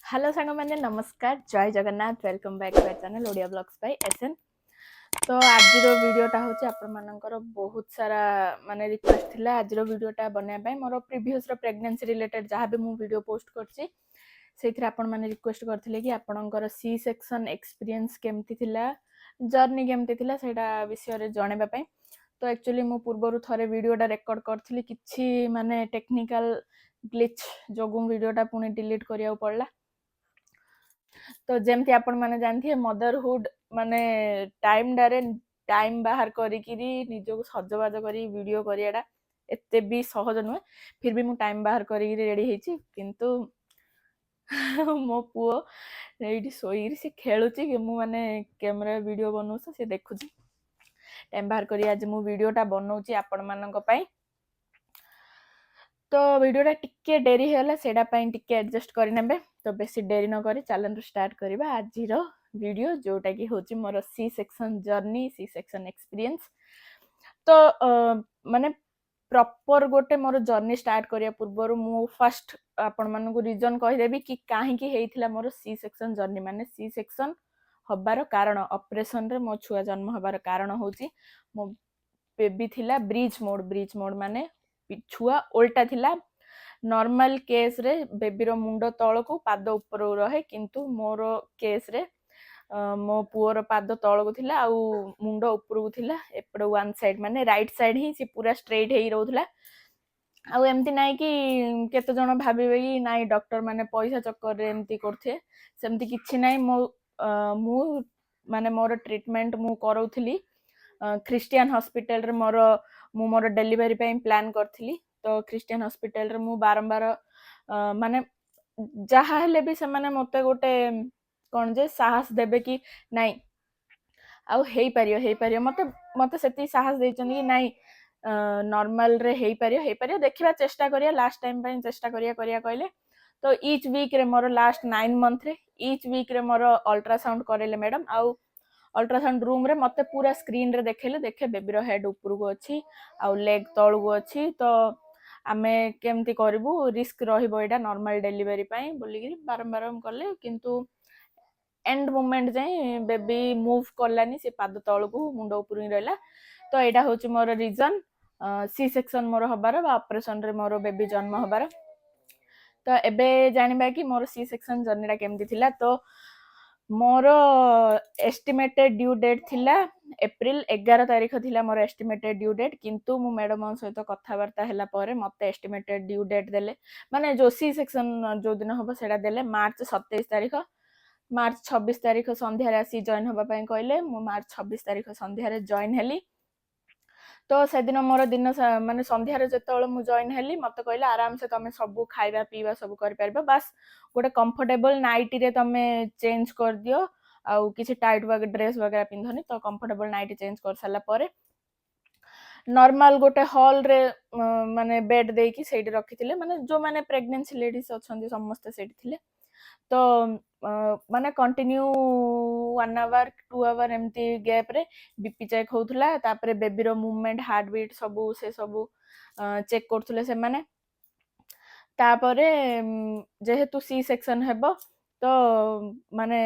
Hello सांग मैंने नमस्कार जय Jagannath welcome back to our channel Odia blogs by S N. तो आज वीडियोटा हूँ आपंकर बहुत सारा माने रिक्वेस्ट थिला आज वीडियोटा बनवाई मोर प्रीवियस प्रेगनेंसी रिलेटेड जहाँ भी मुझे वीडियो पोस्ट करछि से आपण मैंने रिक्वेस्ट करथिले कि आपणकर सी सेक्शन एक्सपीरियंस केमती थिला जर्नी केमती थिला सेटा विषय रे जणेबा पई। तो एक्चुअली मु पूर्वरु थरे वीडियोटा रेकॉर्ड करथिली किछि माने टेक्निकल ग्लिच जोगु वीडियोटा पुणी डिलीट करिया पड़ला। तो जमती आपण माने जानथि मदरहुड माने टाइम बाहर करिकिरी निजको सजबाज करी वीडियो करियाटा एते भी सहज नुहे। फिर भी मु टाइम बाहर करिकिरी रेडी हेछि किंतु मो पुओ एठी सोइरी से खेलुची कि मु माने कैमरा वीडियो बनौछ से देखुची टाइम बाहर करी आज मु वीडियोटा बनौची आपण मानक पई। तो वीडियोटा टिके डेरी होला सेडा पई टिके एडजस्ट करि नेबे। तो बेसी डेरी न करी चैलेंज स्टार्ट करबा आज रो वीडियो जोटा कि होची मोर C section journey C section experience. तो माने प्रॉपर गोटे मोर जर्नी स्टार्ट करिया पूर्वर मु फर्स्ट आपण मानकु रीजन कहि देबी कि काहे कि हेइथिला मोर सी सेक्शन जर्नी। माने सी सेक्शन हबार कारण ऑपरेशन रे मो छुआ जन्म हबार कारण होची मो बेबी थिला ब्रिज मोड माने छुआ उल्टा थिला। नॉर्मल केस रे बेबी रो मुंडो तळको पाद ऊपर रहे किंतु मोर केस रे मो पुओर पाद तळको थिला आउ मुंडो ऊपर को थिला एपड वन साइड माने राइट साइड ही से पूरा स्ट्रेट हेई रहउथला। आउ एमती नाइ कि केते जण भाबिबे कि नाइ डॉक्टर माने पैसा चक्कर रे एमती करथे सेमती किछि नाइ। मु माने मोर ट्रीटमेंट मु करौथली क्रिस्टियन हॉस्पिटल रे मोर डिलीवरी पे प्लान करथिली। तो क्रिस्टियन हॉस्पिटल रे मु बारंबार माने जहा हेले भी से माने मते गोटे कोन जे साहस देबे कि नाइ आउ हेई परियो मते मते सेती साहस देचन कि नाइ नॉर्मल रे हेई परियो देखिबा चेष्टा करिया लास्ट टाइम पे चेष्टा करिया कहले। तो ईच वीक रे मोर लास्ट 9 मंथ रे ईच वीक रे मोर अल्ट्रासाउंड करेले मैडम। आउ अल्ट्रासाउंड रूम रे मते पूरा स्क्रीन रे देखेले देखे बेबी रो हेड ऊपर को अछि आउ लेग तळ को अछि। तो आमे केमती करबू रिस्क रहिबो एटा नॉर्मल डिलीवरी पई बोलिगिरी बारंबार हम करले किंतु एंड मोमेंट जाए बेबी मूव करलानी से पाद तळ को मुंडो ऊपर ही रहला। तो एटा होची मोर रीजन सी सेक्शन मोर हबार बा ऑपरेशन रे मोर बेबी जन्म हबार। तो एबे जानिबा कि मोर सी सेक्शन जर्नीटा केमती थिला। तो मोर एस्टिमेटेड ड्यू डेट थिला एप्रिल 11 तारिख थिला मोर एस्टिमेटेड ड्यू डेट किंतु मु मैडम सहित कथबार्ता हैला परे मते एस्टिमेटेड ड्यू डेट देले माने जो सी सेक्शन जो दिन हबो सेडा देले मार्च 27 तारिख। मार्च 26 तारिख संध्या रे आसी जॉइन होबा पई कहले मु मार्च 26 तारिख संध्या रे जॉइन हेली। तो से दिन मोर दिन माने संध्या रे जतळे मु जॉइन हेली मते कहले आराम से तमे सब खाइबा पीबा सब कर परबो बस गोटे कंफर्टेबल नाइटी रे तमे चेंज कर दियो आउ किछि टाइट वगैरह ड्रेस वगैरह पिंधनी। तो कंफर्टेबल नाइटी चेंज कर साला परे नॉर्मल गोटे हॉल रे माने बेड देकी सेठी रखिथिले माने जो माने प्रेग्नेंसी लेडीज अछंती समस्त सेठी थिले। तो माने कंटिन्यू 1 आवर 2 आवर एमती गैप रे बीपी चेक होउथला तापरे बेबी रो मूवमेंट हार्ट बीट सबू से सबू चेक करथुले से माने। तापरे जेहेतु सी सेक्शन हेबो तो माने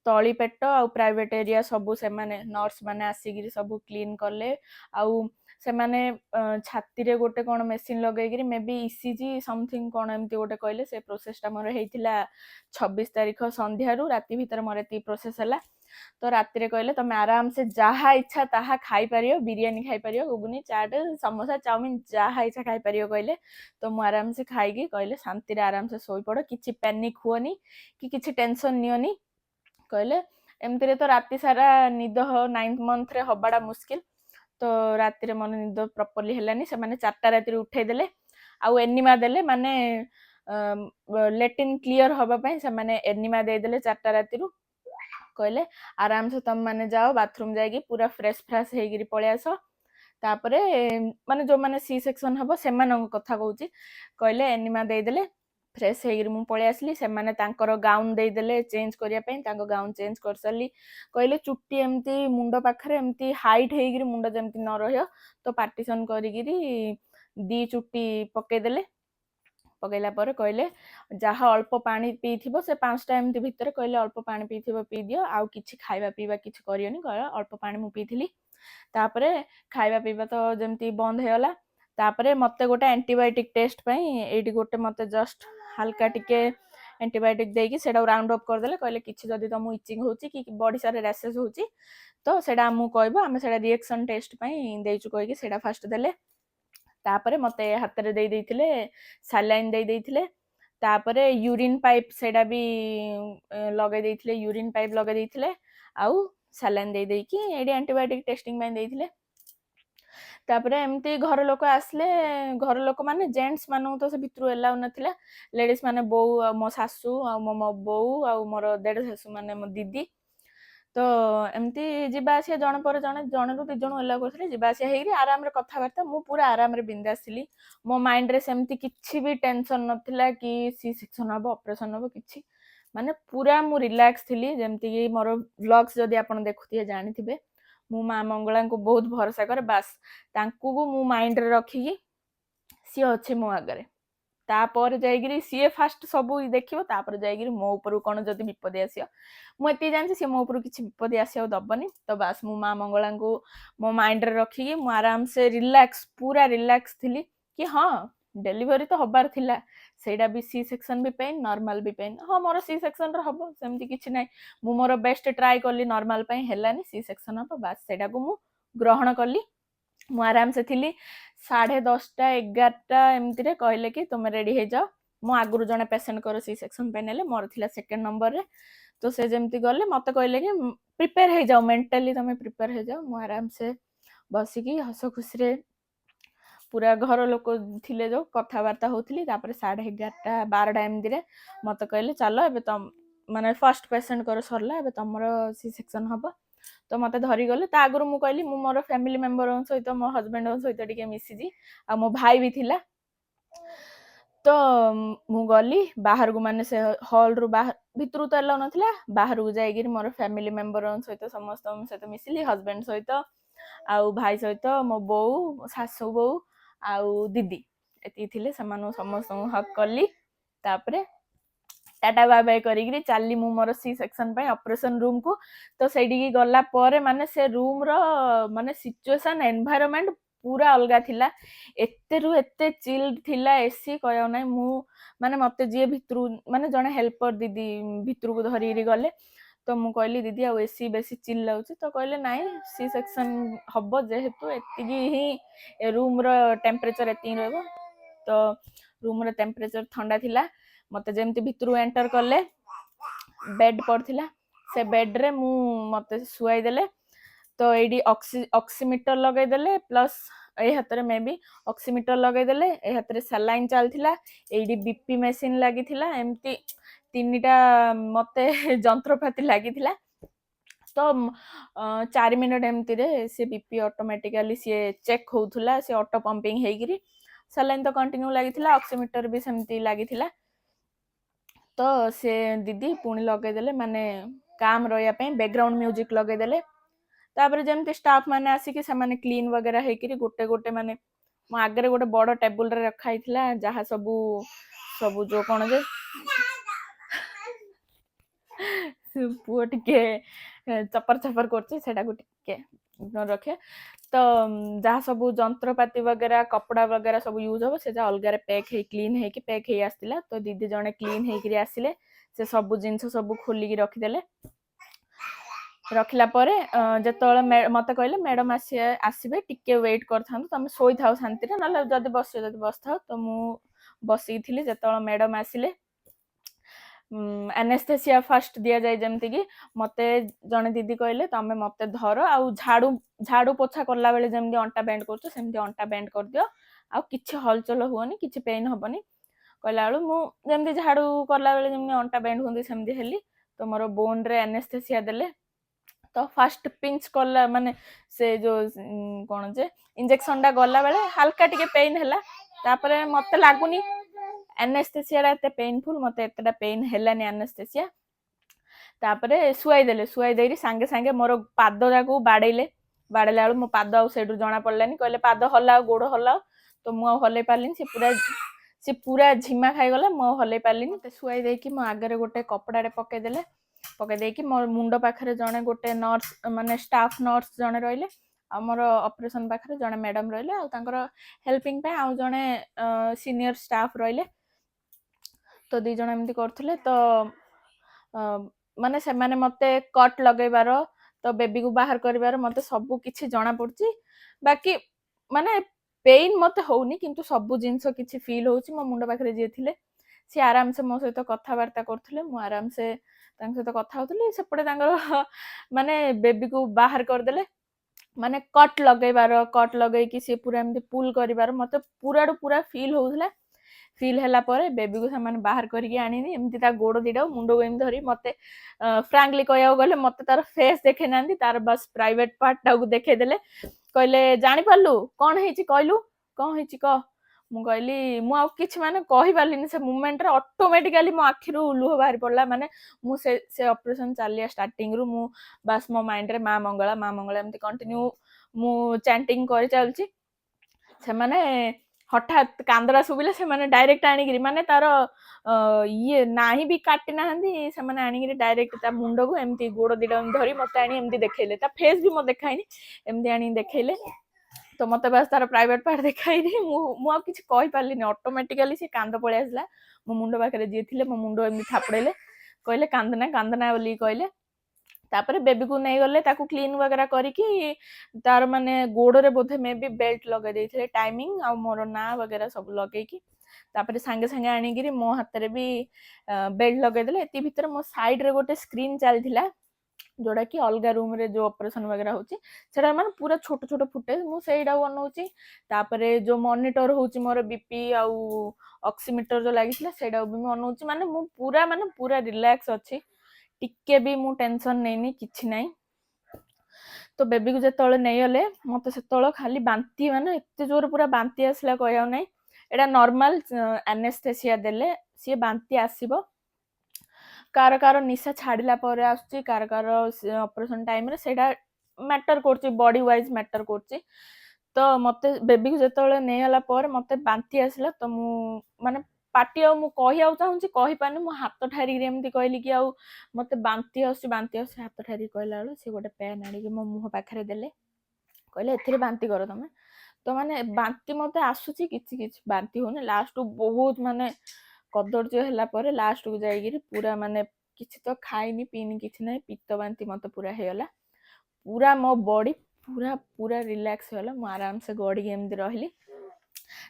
तली पेट आउ प्राइवेट एरिया सबू से माने नर्स माने आसीगिरी सबू क्लीन करले आउ से माने छाती रे गोटे कोन मशीन लगेगिरी मे बी ईसीजी समथिंग कोन एमती गोटे कहले से प्रोसेसटा मोर हेइथिला 26 तारिख संध्या रु राती भीतर मोर एती प्रोसेस हला। तो राती रे कहले तमे आराम से जहा इच्छा ताहा खाई परियो बिरयानी खाई परियो गुगुनी चाट समोसा चाउमीन जहा इच्छा खाई परियो कहले। तो मु आराम से खाईगी कहले शांति रे आराम से सोई पड़ो किछि पैनिक हुओनी कि किछि टेंशन नियोनी कहले। एमती रे तो राती सारा निद 9th मंथ रे हबाडा मुश्किल। तो राती रे मन निद प्रॉपर्ली हेलानी से माने 4टा राती रे उठे देले आउ एनिमा देले माने लेटिन क्लियर हबा पई से माने एनिमा दे देले 4टा राती रु कहले आराम से तुम माने जाओ बाथरूम जाएगी पूरा फ्रेश फ्रेश हेगिरी पळे आसो। तापरे माने जो माने सी सेक्शन हबो से मानन कथा कहूची कहले एनिमा दे देले फ्रेश हेगिरी मु पळे आसली से माने तांकर गाउन दे देले चेंज करिया पई तांको गाउन चेंज कर सली कहले चुट्टी एमती मुंडो पाखरे एमती हाइट हेगिरी मुंडो जेमती न रहयो तो पार्टीशन करिगिरी दी चुट्टी पके देले पकईला कहले जहाँ अल्प पानी पीथिबो से 5टा एमती भितर कहले अल्प पानी पीथिबो पी दियो आउ किछि खाइबा पीबा किछि करियोनी कहले अल्प पानी मु पीथिली तापरे खाइबा पीबा तो जमती बंद हेगला तापरे मते गोटे एंटीबायोटिक टेस्ट पई एडी गोटे मते जस्ट हल्का टिके एंटीबायोटिक देकी सेटा राउंड अप कर देले कहले किछि जदी तुम इचिंग होची कि बॉडी सारे रैशेस होची तो सेटा हमु कहबो आमे सेटा रिएक्शन टेस्ट पई देइछु कहि सेटा फास्ट देले तापरे मते हाथ रे दे देइथिले सलाइन दे देइथिले तापरे यूरिन पाइप सेटा भी लगे देइथिले यूरिन पाइप लगे देइथिले आउ सलाइन दे देकी एडी एंटीबायोटिक टेस्टिंग पई देइथिले तापरे एमती घर लोक आसले घर लोक माने जेंट्स मानू तो से भितरु एलाउ नथिला लेडीज माने बो मो सासू आ मो बो आ मोर देढ़ सासू माने मो दीदी तो एमती जीवा आसिया जन पर जन रु 2 जन एलाउ करथिले जीवा आसिया हेइरी आराम रे कथा बार्ता मु पूरा आराम रे बिंदास थिली मो माइंड रे सेमती किछि भी टेंशन नथिला कि सी सेक्शन हबो ऑपरेशन हबो किछि माने पूरा मु रिलैक्स थिली जेमती कि मोर व्लॉग्स जदी आपण देखुथिए जानिथिबे मु माँ मंगला को बहुत भरोसा करे बास तांकू को मु माइंड रे रखी सी अच्छे मो आगरे तापर जाइगिरी सी फास्ट सब देखियो तापर जाइगिरी मो ऊपर कोन जदी विपद आसियो मु एती जानछि सी मो ऊपर किछि विपद आसियो दबनी तो बास मु माँ मंगला को मो माइंड रे रखी मु आराम से रिलैक्स पूरा रिलैक्स थिली कि हां डेलीवरी तो हबार थिला सेडा भी सी सेक्शन भी पेन नॉर्मल भी पेन हां मोर सी सेक्शन रे हबो सेमती किछि नै मु मोर बेस्ट ट्राई करली नॉर्मल पई हेलानी सी सेक्शन हबो बास सेडा को मु ग्रहण करली मु आराम से थिली 10:30 11टा एमती रे कहले कि तुम रेडी हे जाओ मो आगुरु जने पेशेंट कर सी सेक्शन पे नेले मोर थिला सेकंड नंबर रे तो से जेमती गले मते कहले कि प्रिपेयर हे जाओ मेंटली तुम प्रिपेयर हे जाओ मु आराम से बसी की हस खुशी रे पूरा घर लोक थिले जो कथा वार्ता होतली तापर 11:30 12टा एमती रे मते कहले चलो एबे तुम माने फर्स्ट पेशेंट कर सरला एबे तमरो सी सेक्शन हबो तो मते धरी गले ता आगुरु मु कहली मु मोर फैमिली मेंबर सहित मो हस्बैंड सहित टिके मिसी जी आ मो भाई भी थिला तो मु गली बाहर को माने से हॉल रु बाहर भितरु तो एलाउ नथिला बाहर को जाइगिर मोर फैमिली मेंबर सहित समस्त सहित मिसिली हस्बैंड सहित आउ भाई सहित मो बौ सासू बौ आउ दीदी एती थिले समान समस्त हक कली तापरे टाटा बाय बाय करिगिरी चाली मु मोर सी सेक्शन पई ऑपरेशन रूम को तो सेडी की गला परे माने से रूम रो माने सिचुएशन एनवायरनमेंट पूरा अलगा थिला एते रु एते चिल्ड थिला एसी कयो नै मु माने मते जे भितरु माने जने हेल्पर दीदी भितरु को धरिरी गले तो मु कहली दीदी आ एसी बेसी चिल लाउची तो कहले नाइ सी सेक्शन हबो जेहेतु एतिगी ही रूम रो टेंपरेचर एति रहबो तो रूम रो टेंपरेचर ठंडा थिला मते जेमती भितरु एंटर करले बेड पड़थिला से बेड रे मु मते सुआई देले तो एडी ऑक्सीमीटर लगे देले प्लस ए हाथ रे मे भी ऑक्सीमीटर लगे देले ए हाथ रे सलाइन चलथिला एडी बीपी मशीन लागि थिला एमती तीनटा मते जंत्रपाती लागि थिला तो 4 मिनट एमती रे से बीपी ऑटोमेटिकली से चेक होउथला से ऑटो पंपिंग हेगिरी सलाइन तो कंटिन्यू लागि थिला ऑक्सीमीटर भी सेमती लागि थिला तो से दीदी पुणी लगे देले माने काम रहिया पे बैकग्राउंड म्यूजिक लगे देले तापर जेमती स्टाफ माने आसी कि से माने क्लीन वगैरह हेकिरी गोटे गोटे माने मो आगरे गोटे बड़ टेबल रे रखा हितला जहा सबु सबु जो कोन जे पुओ टिके चपर चपर करछि सेटा को टिके रखे तो जहाँ सब जंत्रपाती वगैरह कपड़ा वगैरह सब यूज हो से अलग पैक है क्लीन है कि पैक है आसला तो दीदी जने क्लीन है आसिले से सब जिनस सब खोलिकी रखिदेले रखला परे जतले मते कहले मैडम आसीबे टिके वेट करथान तुम सोई थाओ शांति रे नले जदी बस थाओ तो मु बसी थिली जतले मैडम आसिले एनेस्थेसिया फर्स्ट दिया जाए जमती कि मते जने दीदी कहले तमे मते धर आ झाड़ू झाड़ू पोछा करला बेले जमती अंटा बेंड करछो सेमती अंटा बेंड कर दियो आ किछि हलचल हुओनी किछि पेन हबनी कहला बेले मु जमती झाड़ू करला बेले जमती अंटा बेंड होंदी सेमती हेली तो मोर बोन रे एनेस्थेसिया देले तो फर्स्ट पिंच करला माने से जो कोन जे इंजेक्शन डा गला बेले हल्का टिके पेन हैला तापरे मते लागुनी एनेस्थेसिया एते पेनफुल मते एतटा पेन हेलानी एनेस्थेसिया तापरे सुआई देरी सांगे सांगे मोर पाद जाको बाड़ेले बाड़ेला मो पाद आ सेडु जणा पड़लानी कहले पाद हल्ला गोड़ हल्ला तो मु हल्ले पारलिन से पूरा सी पूरा झिमा खाईगला मो हल्ले पार्लिनी मते शुआई देकी मो आगे गोटे कपड़ारे पकई देकी मो मुंड पाखरे जणे गोटे नर्स माने स्टाफ नर्स जणे रहिले आमर ऑपरेशन पाखरे जणे मैडम रहिले आ तांकर हेल्पिंग पे आ जणे सीनियर स्टाफ रहिले तो दी जण एमती करथले तो माने से माने मते कट लगेबार तो बेबी को बाहर करिबार मते सब किछि जणा पड़ची बाकी माने पेन मते होउनी किंतु सब जिंस किछि फील होउची मो मुंड पाखरे जे थिले सी आराम से मो सहित कथा वार्ता करथले मो आराम से तांक सहित कथा होतली सेपटे तांकर माने बेबी को बाहर कर देले माने कट लगेबार कट लगेई कि सी पूरा एमती पुल करिबार मते पूरा फील होउथला फील हैला परे बेबी को सामान बाहर करके आनिनी एमती ता गोड़ दिडा मुंड को एम धरी मते फ्रैंकली कहया गले मते तार फेस देखे नांदी तार बस प्राइवेट पार्ट टा को देखे देले कहले जानि पारलु कोन हेची कहलु कोन हेची क मु कहली मु आ किछ माने कहि पारलिनी से मोमेंट रे ऑटोमेटिकली मो आखिरु लुह बाहर पड़ला माने मु से ऑपरेशन चालिया स्टार्टिंग रु मु बस मो माइंड रे मां मंगला एमती कंटिन्यू मु चैंटिंग करि चलची से माने हठात कांदरा सुबिले से माने डायरेक्ट आनिगिरी माने तार ये नाही भी काटी नाहंदी से माने आनिगिरी डायरेक्ट ता मुंड को एमती गोड़ दिडा धरी मते आनी एमती देखेले ता फेस भी मो देखाइनी एमती आनी देखेले तो मते बस तार प्राइवेट पार्ट देखाइनी मु आ किछ कहि पारलिनी ऑटोमेटिकली से कांद पळे आसला मो मुंड पाखरे जे थिले मो मुंड एमती थापड़ेले कहले कांदना बोली कहले तापर बेबी को नहीं गले ताकू क्लीन वगैरह करिकी तार माने गोड़ रे बोधे मे भी बेल्ट लगे देथिले टाइमिंग आ मोर ना वगैरह सब लगे की तापर संगे संगे आनी गिरी मो हाथ रे भी बेल्ट लगे देले एती भीतर मो साइड रे गोटे स्क्रीन चलथिला जोड़ा कि अलगा रूम रे जो ऑपरेशन वगैरह होची सेटा माने पूरा छोट छोट फुटेज मु सेइडा बनौची तापरे जो मॉनिटर होची मोर बीपी आ ऑक्सीमीटर जो लागिथिला सेडा भी मैं बनौची माने मु पूरा रिलैक्स अछि टिके भी मु टेंशन नैनी किछि नै तो बेबी को जेतळे नै गले मते सेतळे खाली बांती माने एते जोर पूरा बांती आसला कहया नै एडा नॉर्मल एनेस्थेसिया देले सी बांती आसीबो कार कार निशा छाड़िला परे आसुची कार कार ऑपरेशन टाइम रे सेडा मैटर करची बॉडी वाइज मैटर करची तो मते बेबी को जेतळे नै गला पर मते बांती आसला तो मु माने पाटी आ मु कहि चाहूँ कहि पानी मो हाथ ठारी एमती कहली कि आउ मते बांती हाथ ठारी कहला बेले से गोटे पेन आनिक मो मुह पाखरे देले कहले एथिरे बांती कर तमे तो माने बांती मते आसुची किछि किछि बांती होने लास्ट बहुत माने कदर्य हैला परे लास्ट को जाईगिरी पूरा माने किछि तो खाइनी पीनी किछि नै पित्त बांती मते पूरा हेला पूरा मो बॉडी पूरा रिलैक्स होला मो आराम से गड़ी एमती रहली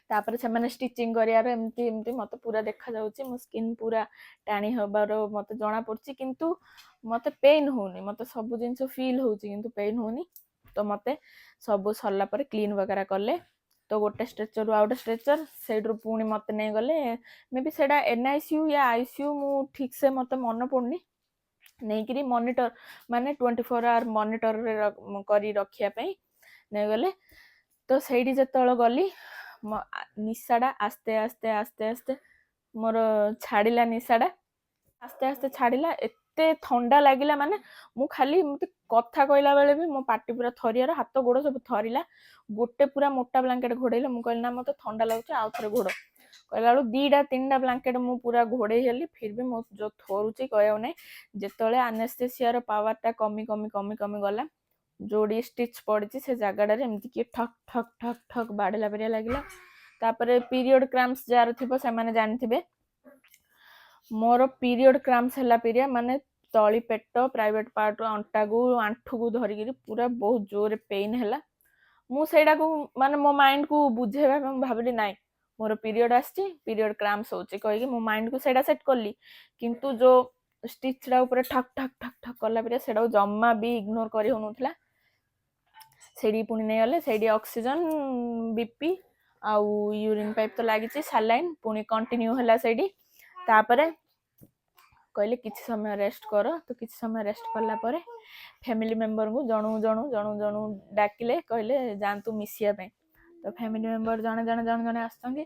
तापर से माने स्टिचिंग करियार एमती एमती मते पूरा देखा जाउची मो स्किन पूरा टाणी हबार मते जणा पड़ची किंतु मते पेन होनी मते सब जिंस फील होची किंतु पेन होनी तो मते सब सरला पर क्लीन वगैरह करले तो गोटे स्ट्रेचर रु आउट स्ट्रेचर सेड्रु पुणी मते नै गले मे बी सेडा एनआईसीयू या आईसीयू मु ठीक से मते मन पड़नी नहीं करी मॉनिटर माने 24 आवर मॉनिटर रे करी रखिया पई नै गले तो सेडी जेतळ गली निशाड़ा आस्ते आस्ते आस्ते आस्ते मोर छाड़िला निशाड़ा आस्ते आस्ते छाड़िला एते ठंडा लागिला माने मु खाली मते कथा कहला बेले भी मो पाटी पूरा थरियार हाथ गोड़ सब थरिला गोटे पूरा मोटा ब्लैंकेट घोड़ेले मु कहला मते ठंडा लागुचे आ थरे घोड़ कहला बेलू दीटा तीनटा ब्लैंकेट मु पूरा घोड़े हेली फिर भी मो जो थरुची कहया नै जेतळे एनेस्थेसिया रो पावर टा कमी कमी कमी कमी गला जोड़ी स्टिच पड़ी से जगह एमती कि ठक ठक ठक ठक बाड़ेला परिया लगिला तापरे पीरियड क्रैम्प्स जार थिबो से माने जानिथिबे मोर पीरियड क्रैम्प्स हला पिरिया माने तली पेट प्राइवेट पार्ट अंटा को आंठू को धरिकी पूरा बहुत जोर पेन हैला मु सेडा को माने मो माइंड को बुझेबा भाबली नाइ मोर पीरियड आछि पीरियड क्रैम्प्स होची कहि मो माइंड को सेडा सेट करली किंतु जो स्टिच रा ऊपर ठक ठक ठक ठक करला पिरिया सेडा जम्मा भी इग्नोर करी होनुथला सेडी पुणी नहीं गले सेडी ऑक्सीजन बीपी आउ यूरिन पाइप तो लागिची सलाइन पुणी कंटिन्यू हला सेडी तापरे कहले किछि समय रेस्ट कर तो किछि समय रेस्ट करला परे फैमिली मेंबर को जणु जणु जणु जणु डाकिले कहले जानतु मिसिया पे तो फैमिली मेंबर जणे जणे जणे जणे आछथि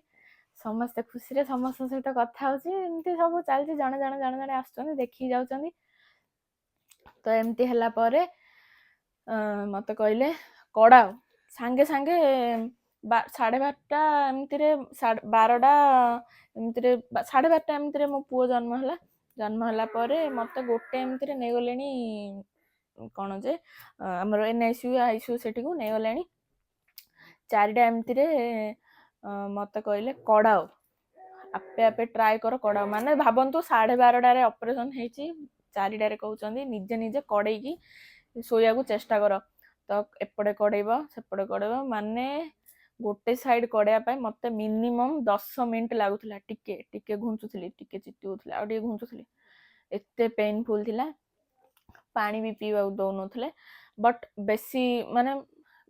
समस्त खुशी रे समस्त सहित कथा होची एमती सब चलती जणे जणे जणे जणे आछथि देखि जाउचंदी तो एमती हला परे मते कहले कड़ा सांगे सांगे 12:30 ଏମିତିରେ 12:30 ଏମିତିରେ 12:30 ଏମିତିରେ ମୋ ପୁଅ ଜନ୍ମ ହେଲା ପରେ ମତେ 1 ଏମିତିରେ ନେଇଗଲେଣି କ'ଣ ଯେ ଆମର NICU ICU ସେଠିକୁ ନେଇଗଲେଣି। 4ଟା ଏମିତିରେ ମତେ କହିଲେ କଡ଼ାଅ, ଆପେ ଆପେ ଟ୍ରାଏ କର କଡ଼ାଅ। ମାନେ ଭାବନ୍ତୁ 12:30ରେ ଅପରେସନ ହେଇଛି, 4ଟାରେ କହୁଛନ୍ତି ନିଜେ ନିଜେ କଡ଼େଇକି ଶୋଇବାକୁ ଚେଷ୍ଟା କର। ତ ଏପଟେ କଡ଼େଇବ ସେପଟେ କଡ଼େଇବ, ମାନେ ଗୋଟେ ସାଇଡ୍ କଡ଼େଇବା ପାଇଁ ମତେ ମିନିମମ୍ 10 ମିନିଟ୍ ଲାଗୁଥିଲା। ଟିକେ ଟିକେ ଘୁଞ୍ଚୁଥିଲି, ଟିକେ ଚିତି ହଉଥିଲା, ଆଉ ଟିକେ ଘୁଞ୍ଚୁଥିଲି, ଏତେ ପେନଫୁଲ୍ ଥିଲା। ପାଣି ବି ପିଇବାକୁ ଦଉନଥିଲେ। ବଟ୍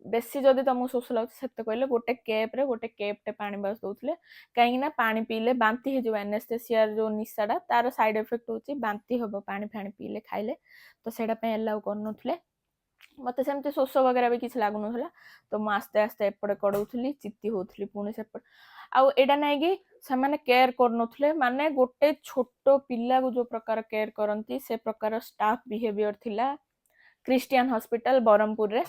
ବେଶୀ ଯଦି ତମକୁ ଶୋଷ ଲାଗୁଛି ସେତେ କହିଲେ ଗୋଟେ କେପ୍ଟେ ପାଣି ବାସ୍ ଦଉଥିଲେ, କାହିଁକି ନା ପାଣି ପିଇଲେ ବାନ୍ତି ହେଇଯିବ। ଆନେସ୍ଥେସିଆର ଯୋଉ ନିଶାଟା ତାର ସାଇଡ୍ ଏଫେକ୍ଟ ହଉଛି ବାନ୍ତି ହବ ପାଣି ଫାଣି ପିଇଲେ ଖାଇଲେ, ତ ସେଇଟା ପାଇଁ ଆଲାଉ କରୁନଥିଲେ। ମତେ ସେମିତି ଶୋଷ ବଗେରା ବି କିଛି ଲାଗୁନଥିଲା, ତ ମୁଁ ଆସ୍ତେ ଆସ୍ତେ ଏପଟେ କଡ଼ଉଥିଲି, ଚିତି ହଉଥିଲି, ପୁଣି ସେପଟେ। ଆଉ ଏଇଟା ନାଇଁ କି ସେମାନେ କେୟାର କରୁନଥିଲେ, ମାନେ ଗୋଟେ ଛୋଟ ପିଲାକୁ ଯୋଉ ପ୍ରକାର କେୟାର କରନ୍ତି ସେ ପ୍ରକାର ଷ୍ଟାଫ ବିହେଭିୟର ଥିଲା କ୍ରିଷ୍ଟିଆନ ହସ୍ପିଟାଲ ବ୍ରହ୍ମପୁରରେ।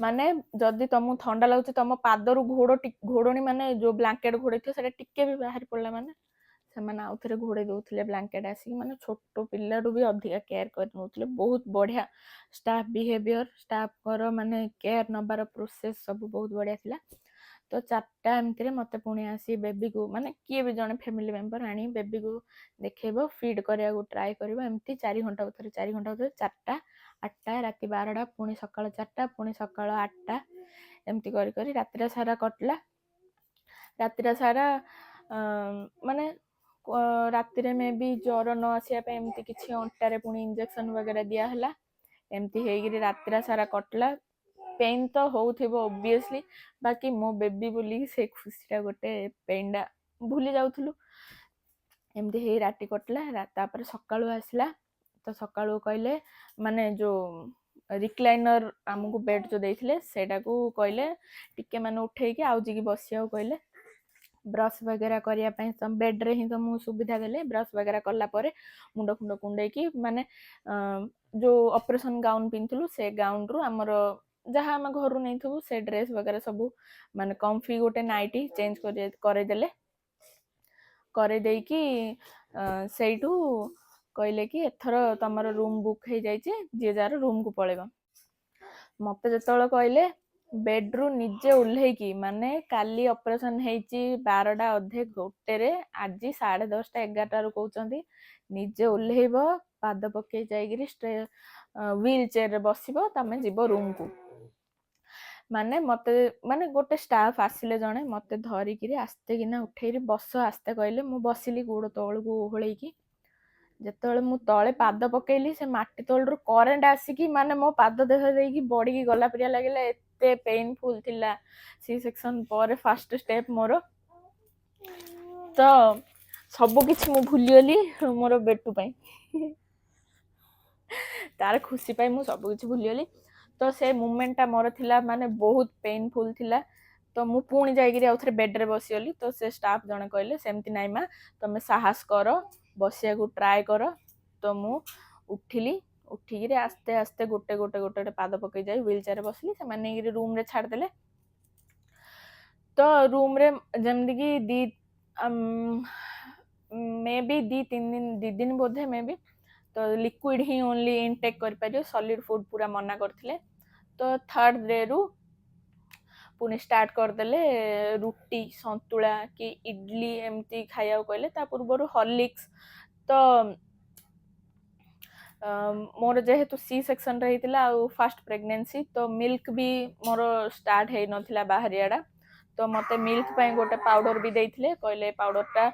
ମାନେ ଯଦି ତମକୁ ଥଣ୍ଡା ଲାଗୁଛି ତମ ପାଦରୁ ଘୋଡ଼ଣୀ ମାନେ ଯୋଉ ବ୍ଲାଙ୍କେଟ ଘୋଡ଼େଇଥିବ ସେଟା ଟିକେ ବି ବାହାରି ପଡ଼ିଲା ମାନେ ସେମାନେ ଆଉ ଥରେ ଘୋଡ଼େଇ ଦଉଥିଲେ ବ୍ଲାଙ୍କେଟ ଆସିକି। ମାନେ ଛୋଟ ପିଲାଠୁ ବି ଅଧିକା କେୟାର କରିନଉଥିଲେ। ବହୁତ ବଢ଼ିଆ ଷ୍ଟାଫ ବିହେଭିୟର, ଷ୍ଟାଫଙ୍କର ମାନେ କେୟାର ନେବାର ପ୍ରୋସେସ ସବୁ ବହୁତ ବଢ଼ିଆ ଥିଲା। ତ 4ଟା ଏମିତିରେ ମତେ ପୁଣି ଆସି ବେବିକୁ, ମାନେ କିଏ ବି ଜଣେ ଫ୍ୟାମିଲି ମେମ୍ବର ଆଣି ବେବିକୁ ଦେଖେଇବ, ଫିଡ୍ କରିବାକୁ ଟ୍ରାଏ କରିବ। ଏମିତି 4 ଘଣ୍ଟାକୁ ଥରେ 4ଟା 8ଟା, ରାତି 12ଟା, ପୁଣି ସକାଳ 4ଟା, ପୁଣି ସକାଳ 8ଟା, ଏମିତି କରି କରି ରାତିଟା ସାରା କଟିଲା। ରାତିଟା ସାରା ମାନେ ରାତିରେ ମେ ବି ଜ୍ୱର ନ ଆସିବା ପାଇଁ ଏମିତି କିଛି ଅଣ୍ଟାରେ ପୁଣି ଇଞ୍ଜେକ୍ସନ ବଗେରା ଦିଆହେଲା। ଏମିତି ହେଇକିରି ରାତିଟା ସାରା କଟିଲା। ପେନ୍ ତ ହଉଥିବ ଓବିୟସଲି, ବାକି ମୋ ବେବି ବୋଲି ସେ ଖୁସିଟା ଗୋଟେ ପେନ୍ଟା ଭୁଲି ଯାଉଥିଲୁ। ଏମିତି ହେଇ ରାତି କଟିଲା। ତାପରେ ସକାଳୁ ଆସିଲା, ତ ସକାଳୁ କହିଲେ ମାନେ ଯୋଉ ରିକ୍ଲାଇନର ଆମକୁ ବେଡ୍ ଯୋଉ ଦେଇଥିଲେ ସେଇଟାକୁ କହିଲେ ଟିକେ ମାନେ ଉଠେଇକି ଆଉଜିକି ବସିବାକୁ କହିଲେ। ବ୍ରସ୍ ବଗେରା କରିବା ପାଇଁ ବେଡ୍ରେ ହିଁ ତମକୁ ସୁବିଧା ଦେଲେ। ବ୍ରସ୍ ବଗେରା କଲା ପରେ ମୁଣ୍ଡ ଫୁଣ୍ଡ କୁଣ୍ଡେଇକି, ମାନେ ଯୋଉ ଅପରେସନ ଗାଉନ ପିନ୍ଧିଥିଲୁ ସେ ଗାଉନରୁ ଆମର ଯାହା ଆମେ ଘରୁ ନେଇଥିବୁ ସେ ଡ୍ରେସ୍ ବଗେରା ସବୁ ମାନେ କମ୍ଫି ଗୋଟେ ନାଇଟି ଚେଞ୍ଜ କରେଇଦେଲେ। କରେଇ ଦେଇକି ସେଇଠୁ କହିଲେ କି ଏଥର ତମର ରୁମ୍ ବୁକ୍ ହେଇଯାଇଛି, ଯିଏ ଯାହାର ରୁମ୍କୁ ପଳେଇବ। ମତେ ଯେତେବେଳେ କହିଲେ ବେଡ୍ରୁ ନିଜେ ଓହ୍ଲେଇକି, ମାନେ କାଲି ଅପରେସନ ହେଇଛି 12ଟା ଅଧେ 1ରେ, ଆଜି 10:30 11ଟାରୁ କହୁଛନ୍ତି ନିଜେ ଓହ୍ଲେଇବ, ପାଦ ପକେଇ ଯାଇକିରି ହ୍ୱିଲ ଚେୟାରରେ ବସିବ, ତମେ ଯିବ ରୁମ୍କୁ। ମାନେ ମତେ ମାନେ ଗୋଟେ ଷ୍ଟାଫ ଆସିଲେ ଜଣେ ମତେ ଧରିକିରି ଆସ୍ତେ କିନା ଉଠେଇକି ବସ ଆସ୍ତେ କହିଲେ। ମୁଁ ବସିଲି ଗୋଡ଼ ତଳକୁ ଓହଳେଇକି। ଯେତେବେଳେ ମୁଁ ତଳେ ପାଦ ପକେଇଲି ସେ ମାଟି ତଳରୁ କରେଣ୍ଟ ଆସିକି ମାନେ ମୋ ପାଦ ଦେହ ଦେଇକି ବଢିକି ଗଲା ପରିକା ଲାଗିଲା। ଏତେ ପେନଫୁଲ ଥିଲା ସି ସେକ୍ସନ ପରେ ଫାଷ୍ଟ ଷ୍ଟେପ୍ ମୋର। ତ ସବୁ କିଛି ମୁଁ ଭୁଲିଗଲି ମୋର ବେଟୁ ପାଇଁ। ତାର ଖୁସି ପାଇଁ ମୁଁ ସବୁ କିଛି ଭୁଲିଗଲି। ତ ସେ ମୁମେଣ୍ଟଟା ମୋର ଥିଲା ମାନେ ବହୁତ ପେନଫୁଲ ଥିଲା। ତ ମୁଁ ପୁଣି ଯାଇକିରି ଆଉ ଥରେ ବେଡ୍ରେ ବସିଗଲି। ତ ସେ ଷ୍ଟାଫ ଜଣେ କହିଲେ ସେମିତି ନାଇଁ ମା, ତମେ ସାହସ କର, ବସିବାକୁ ଟ୍ରାଏ କର। ତ ମୁଁ ଉଠିଲି, ଉଠିକିରି ଆସ୍ତେ ଆସ୍ତେ ଗୋଟେ ପାଦ ପକେଇ ଯାଇ ହ୍ୱିଲ ଚେୟାରରେ ବସିଲି। ସେମାନେ ନେଇକିରି ରୁମ୍ରେ ଛାଡ଼ିଦେଲେ। ତ ରୁମ୍ରେ ଯେମିତିକି ମେ ବି 2 ଦିନ ବୋଧେ ମେ ବି ତ ଲିକ୍ୱିଡ ହିଁ ଓନ୍ଲି ଇନଟେକ୍ କରିପାରିବ, ସଲିଡ୍ ଫୁଡ୍ ପୁରା ମନା କରିଥିଲେ। ତ 3rd ଡେରୁ ପୁଣି ଷ୍ଟାର୍ଟ କରିଦେଲେ ରୁଟି ସନ୍ତୁଳା କି ଇଡଲି ଏମିତି ଖାଇବାକୁ କହିଲେ। ତା ପୂର୍ବରୁ ହର୍ଲିକ୍ସ। ତ ମୋର ଯେହେତୁ ସି ସେକ୍ସନରେ ହେଇଥିଲା ଆଉ ଫାଷ୍ଟ ପ୍ରେଗନେନ୍ସି, ତ ମିଲ୍କ ବି ମୋର ଷ୍ଟାର୍ଟ ହେଇନଥିଲା ବାହାରିଆଟା। ତ ମତେ ମିଲ୍କ ପାଇଁ ଗୋଟେ ପାଉଡର ବି ଦେଇଥିଲେ, କହିଲେ ପାଉଡରଟା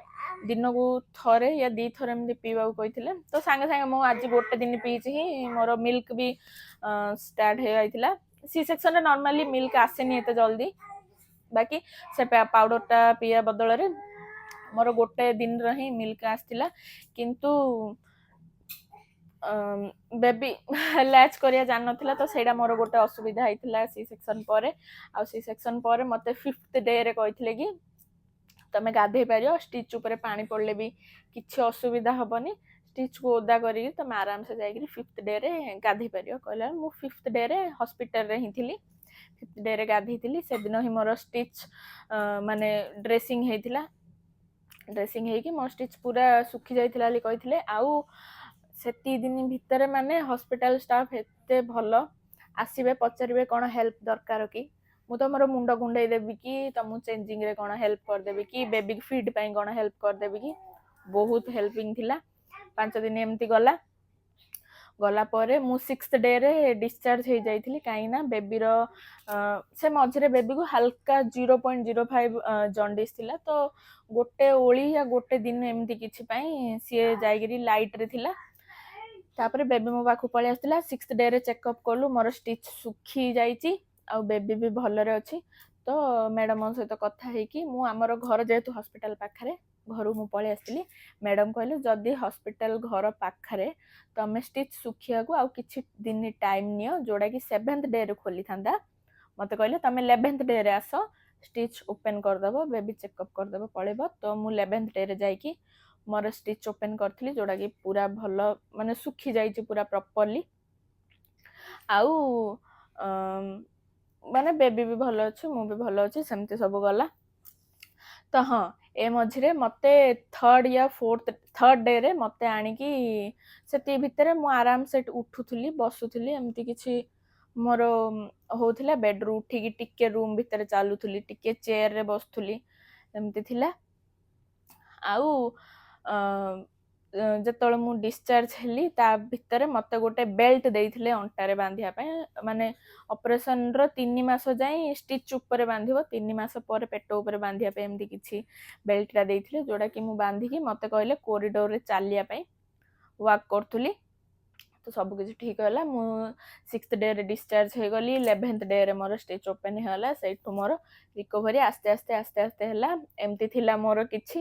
ଦିନକୁ 1 ୟା 2 ଥର ଏମିତି ପିଇବାକୁ କହିଥିଲେ। ତ ସାଙ୍ଗେ ସାଙ୍ଗେ ମୁଁ ଆଜି 1 ଦିନ ପିଇଛି ହିଁ ମୋର ମିଲ୍କ ବି ଷ୍ଟାର୍ଟ ହେଇଯାଇଥିଲା। ସି ସେକ୍ସନରେ ନର୍ମାଲି ମିଲ୍କ ଆସେନି ଏତେ ଜଲ୍ଦି, ବାକି ସେ ପାଉଡରଟା ପିଇବା ବଦଳରେ ମୋର 1 ଦିନର ହିଁ ମିଲ୍କ ଆସିଥିଲା। କିନ୍ତୁ ବେବି ଲାଚ୍ କରିବା ଜାଣିନଥିଲା, ତ ସେଇଟା ମୋର ଗୋଟେ ଅସୁବିଧା ହେଇଥିଲା ସି ସେକ୍ସନ ପରେ। ଆଉ ସି ସେକ୍ସନ ପରେ ମତେ 5th ଡେରେ କହିଥିଲେ କି ତମେ ଗାଧେଇ ପାରିବ, ଷ୍ଟିଚ୍ ଉପରେ ପାଣି ପଡ଼ିଲେ ବି କିଛି ଅସୁବିଧା ହବନି, ଷ୍ଟିଚ୍କୁ ଓଦା କରିକି ତମେ ଆରାମସେ ଯାଇକିରି 5th ଡେରେ ଗାଧେଇ ପାରିବ। କହିଲା ମୁଁ 5th ଡେରେ ହସ୍ପିଟାଲରେ ହିଁ ଥିଲି। फिफ्थ डे रे गाधेइथिली से दिन ही मोर स्टिच माने ड्रेसिंग हेइथिला ड्रेसिंग हेइकी मोर स्टिच पूरा सुखी जाइथिला ବୋଲି କହିଥିଲେ ଆଉ ସେତିକି ଦିନ ଭିତରେ ମାନେ ହସ୍ପିଟାଲ ଷ୍ଟାଫ ଏତେ ଭଲ ଆସିବେ ପଚାରିବେ କ'ଣ ହେଲ୍ପ ଦରକାର କି ମୁଁ ତ ମୋର ମୁଣ୍ଡ କୁଣ୍ଡେଇ ଦେବି କି ତମକୁ ଚେଞ୍ଜିଂରେ କ'ଣ ହେଲ୍ପ କରିଦେବି କି ବେବି ଫିଡ୍ ପାଇଁ କ'ଣ ହେଲ୍ପ କରିଦେବି କି ବହୁତ ହେଲ୍ପିଂ ଥିଲା 5 ଦିନ ଏମିତି ଗଲା ପରେ ମୁଁ 6th ଡେ ରେ ଡିସଚାର୍ଜ ହେଇଯାଇଥିଲି କାହିଁକି ନା ବେବିର ସେ ମଝିରେ ବେବିକୁ ହାଲକା 0.05 ଜଣ୍ଡିସ୍ ଥିଲା ତ ଗୋଟେ ଓଳି या ଗୋଟେ ଦିନ ଏମିତି କିଛି ପାଇଁ ସିଏ ଯାଇକିରି ଲାଇଟ୍ରେ ଥିଲା ତାପରେ ବେବି ମୋ ପାଖକୁ ପଳେଇ ଆସିଥିଲା 6th ଡେ ରେ ଚେକଅପ୍ କଲୁ ମୋର ଷ୍ଟିଚ୍ ଶୁଖି ଯାଇଛି ଆଉ ବେବି ବି ଭଲରେ ଅଛି ତ ମ୍ୟାଡ଼ାମ ସହିତ କଥା ହେଇକି ମୁଁ ଆମର ଘର ଯେହେତୁ ହସ୍ପିଟାଲ ପାଖରେ ଘରୁ ମୁଁ ପଳେଇ ଆସିଥିଲି ମ୍ୟାଡ଼ାମ କହିଲେ ଯଦି ହସ୍ପିଟାଲ ଘର ପାଖରେ ତମେ ଷ୍ଟିଚ୍ ଶୁଖିବାକୁ ଆଉ କିଛି ଦିନ ଟାଇମ୍ ନିଅ ଯୋଉଟାକି 7th ଡେ ରେ ଖୋଲିଥାନ୍ତା ମତେ କହିଲେ ତମେ 11th ଡେ ରେ ଆସ ଷ୍ଟିଚ୍ ଓପେନ୍ କରିଦେବ ବେବି ଚେକଅପ୍ କରିଦେବ ପଳେଇବ ତ ମୁଁ 11th ଡେ ରେ ଯାଇକି ମୋର ଷ୍ଟିଚ୍ ଓପେନ୍ କରିଥିଲି ଯୋଉଟାକି ପୁରା ଭଲ ମାନେ ଶୁଖି ଯାଇଛି ପୁରା ପ୍ରପରଲି ଆଉ ମାନେ ବେବି ବି ଭଲ ଅଛି ମୁଁ ବି ଭଲ ଅଛି ସେମିତି ସବୁ ଗଲା ତ ହଁ ଏ ମଝିରେ ମତେ 3rd या 4th ଡେ ରେ ମତେ ଆଣିକି ସେତିକି ଭିତରେ ମୁଁ ଆରାମସେ ଉଠୁଥିଲି ବସୁଥିଲି ଏମିତି କିଛି ମୋର ହଉଥିଲା ବେଡରୁ ଉଠିକି ଟିକେ ରୁମ୍ ଭିତରେ ଚାଲୁଥିଲି ଟିକେ ଚେୟାରରେ ବସୁଥିଲି ଏମିତି ଥିଲା ଆଉ ଯେତେବେଳେ ମୁଁ ଡିସଚାର୍ଜ ହେଲି ତା ଭିତରେ ମତେ ଗୋଟେ ବେଲ୍ଟ ଦେଇଥିଲେ ଅଣ୍ଟାରେ ବାନ୍ଧିବା ପାଇଁ ମାନେ ଅପରେସନର 3 ମାସ ଯାଏଁ ଷ୍ଟିଚ୍ ଉପରେ ବାନ୍ଧିବ 3 ମାସ ପରେ ପେଟ ଉପରେ ବାନ୍ଧିବା ପାଇଁ ଏମିତି କିଛି ବେଲ୍ଟଟା ଦେଇଥିଲେ ଯୋଉଟାକି ମୁଁ ବାନ୍ଧିକି ମତେ କହିଲେ କୋରିଡୋରରେ ଚାଲିବା ପାଇଁ ୱାକ୍ କରୁଥିଲି ତ ସବୁ କିଛି ଠିକ୍ ହେଲା ମୁଁ 6th ଡେ ରେ ଡିସଚାର୍ଜ ହେଇଗଲି 11th ଡେ ରେ ମୋର ଷ୍ଟିଚ୍ ଓପେନ୍ ହେଇଗଲା ସେଇଠୁ ମୋର ରିକଭରି ଆସ୍ତେ ଆସ୍ତେ ହେଲା ଏମିତି ଥିଲା ମୋର କିଛି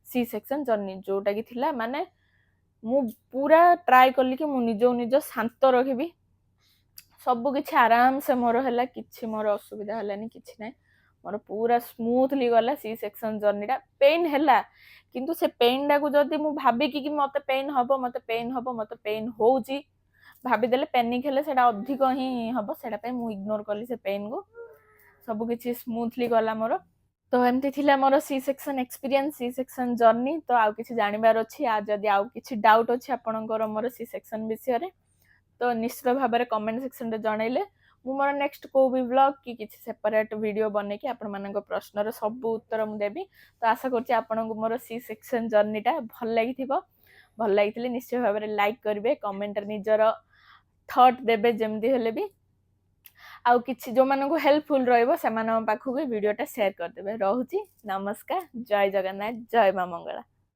ସି ସେକ୍ସନ୍ ଜର୍ନି ଯୋଉଟାକି ଥିଲା ମାନେ ମୁଁ ପୁରା ଟ୍ରାଏ କଲି କି ମୁଁ ନିଜ ଶାନ୍ତ ରଖିବି ସବୁ କିଛି ଆରାମସେ ମୋର ହେଲା କିଛି ମୋର ଅସୁବିଧା ହେଲାନି କିଛି ନାହିଁ ମୋର ପୁରା ସ୍ମୁଥଲି ଗଲା ସି ସେକ୍ସନ୍ ଜର୍ନିଟା ପେନ୍ ହେଲା କିନ୍ତୁ ସେ ପେନ୍ଟାକୁ ଯଦି ମୁଁ ଭାବିକି କି ମତେ ପେନ୍ ହବ ମତେ ପେନ୍ ହଉଛି ଭାବିଦେଲେ ପେନିକ୍ ହେଲେ ସେଇଟା ଅଧିକ ହିଁ ହବ ସେଇଟା ପାଇଁ ମୁଁ ଇଗ୍ନୋର କଲି ସେ ପେନ୍କୁ ସବୁ କିଛି ସ୍ମୁଥଲି ଗଲା ମୋର ତ ଏମିତି ଥିଲା ମୋର C section experience C section journey ତ ଆଉ କିଛି ଜାଣିବାର ଅଛି ଯଦି ଆଉ କିଛି ଡାଉଟ୍ ଅଛି ଆପଣଙ୍କର ମୋର ସି ସେକ୍ସନ୍ ବିଷୟରେ ତ ନିଶ୍ଚିତ ଭାବରେ କମେଣ୍ଟ ସେକ୍ସନରେ ଜଣେଇଲେ ମୁଁ ମୋର ନେକ୍ସଟ କୋଉ ବି ବ୍ଲଗ୍ କି କିଛି ସେପାରେଟ୍ ଭିଡ଼ିଓ ବନେଇକି ଆପଣମାନଙ୍କ ପ୍ରଶ୍ନର ସବୁ ଉତ୍ତର ମୁଁ ଦେବି ତ ଆଶା କରୁଛି ଆପଣଙ୍କୁ ମୋର ସି ସେକ୍ସନ୍ ଜର୍ନିଟା ଭଲ ଲାଗିଥିବ ଭଲ ଲାଗିଥିଲେ ନିଶ୍ଚିତ ଭାବରେ ଲାଇକ୍ କରିବେ କମେଣ୍ଟରେ ନିଜର ଥଟ୍ ଦେବେ ଯେମିତି ହେଲେ ବି ଆଉ କିଛି ଯୋଉମାନଙ୍କୁ ହେଲ୍ପଫୁଲ୍ ରହିବ ସେମାନଙ୍କ ପାଖକୁ ଭିଡ଼ିଓଟା ସେୟାର କରିଦେବେ ରହୁଛି ନମସ୍କାର ଜୟ ଜଗନ୍ନାଥ ଜୟ ମା ମଙ୍ଗଳା।